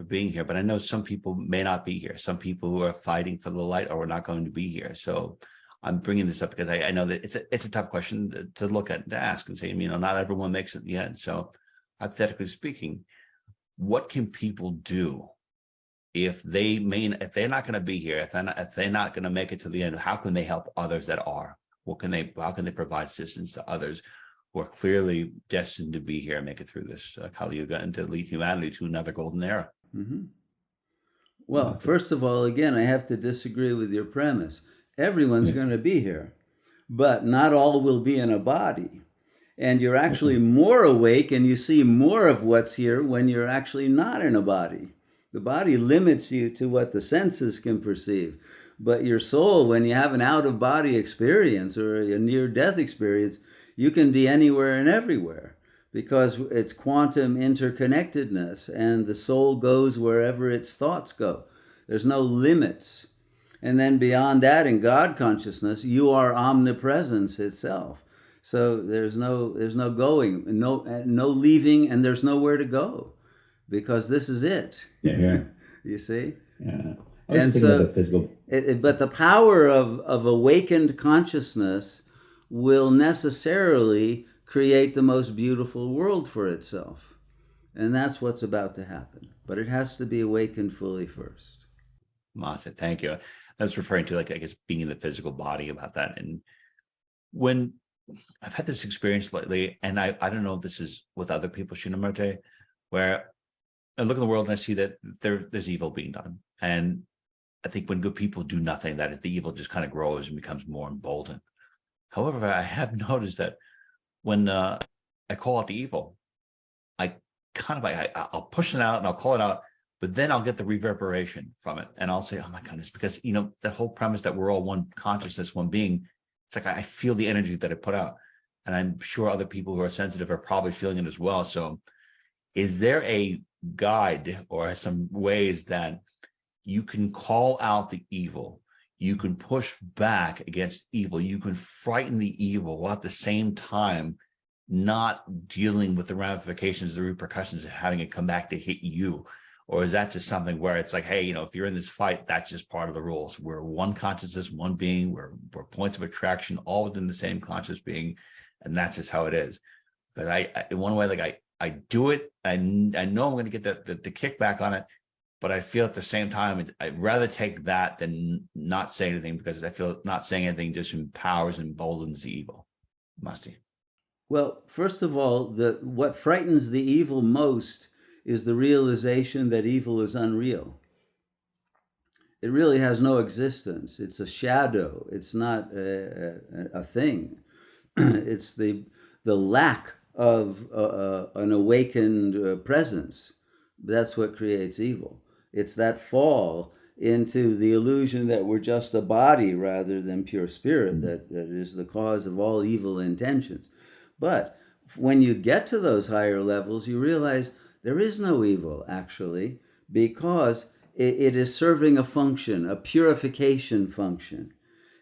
for being here, but I know some people may not be here. Some people who are fighting for the light are not going to be here. So I'm bringing this up because I know that it's a tough question to look at and to ask and say, not everyone makes it in the end. So hypothetically speaking, what can people do if they're not going to be here, if they're not going to make it to the end? How can they help others that are? How can they provide assistance to others who are clearly destined to be here and make it through this Kali Yuga and to lead humanity to another golden era? Mm-hmm. Well, first of all, again, I have to disagree with your premise. Everyone's going to be here, but not all will be in a body. And you're actually more awake and you see more of what's here when you're actually not in a body. The body limits you to what the senses can perceive. But your soul, when you have an out-of-body experience or a near-death experience, you can be anywhere and everywhere because it's quantum interconnectedness and the soul goes wherever its thoughts go. There's no limits. And then beyond that, in God consciousness, you are omnipresence itself. So there's no going, no leaving, and there's nowhere to go because this is it. Yeah. You see? Yeah. And so, but the power of awakened consciousness will necessarily create the most beautiful world for itself. And that's what's about to happen. But it has to be awakened fully first. Masa, thank you. I was referring to, being in the physical body about that. And when I've had this experience lately, and I don't know if this is with other people, Shunyamurti, where I look at the world and I see that there's evil being done. And I think when good people do nothing, that the evil just kind of grows and becomes more emboldened. However, I have noticed that when I call out the evil, I'll push it out and I'll call it out, but then I'll get the reverberation from it. And I'll say, oh my goodness, because, the whole premise that we're all one consciousness, one being, it's like I feel the energy that I put out. And I'm sure other people who are sensitive are probably feeling it as well. So is there a guide or some ways that you can call out the evil? You can push back against evil. You can frighten the evil while at the same time not dealing with the ramifications, the repercussions of having it come back to hit you? Or is that just something where it's like, hey, if you're in this fight, that's just part of the rules. We're one consciousness, one being. We're points of attraction, all within the same conscious being, and that's just how it is. But I in one way, I do it. I know I'm going to get the kickback on it, but I feel at the same time I'd rather take that than not say anything, because I feel not saying anything just empowers and emboldens the evil. Musty. Well, first of all, what frightens the evil most is the realization that evil is unreal. It really has no existence. It's a shadow. It's not a thing. It's the lack of an awakened presence. That's what creates evil. It's that fall into the illusion that we're just a body rather than pure spirit that is the cause of all evil intentions. But when you get to those higher levels, you realize there is no evil, actually, because it is serving a function, a purification function.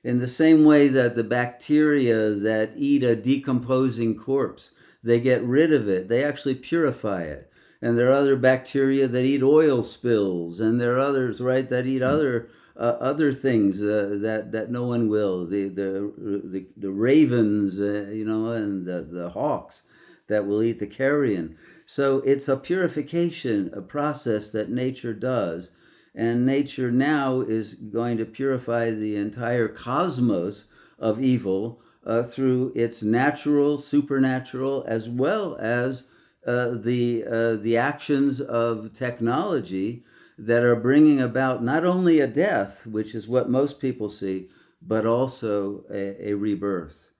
In the same way that the bacteria that eat a decomposing corpse, they get rid of it, they actually purify it. And there are other bacteria that eat oil spills, and there are others, right, that eat other things that no one will. The ravens, and the hawks that will eat the carrion. So it's a purification, a process that nature does. And nature now is going to purify the entire cosmos of evil through its natural, supernatural, as well as the actions of technology that are bringing about not only a death, which is what most people see, but also a rebirth.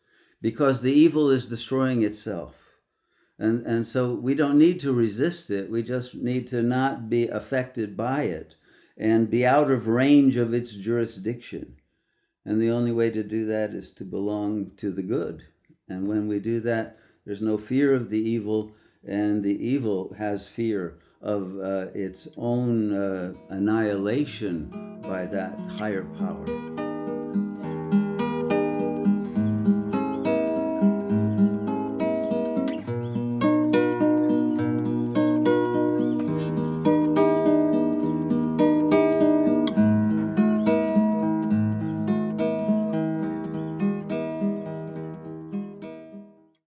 Because the evil is destroying itself. And so we don't need to resist it. We just need to not be affected by it and be out of range of its jurisdiction. And the only way to do that is to belong to the good. And when we do that, there's no fear of the evil, and the evil has fear of its own annihilation by that higher power.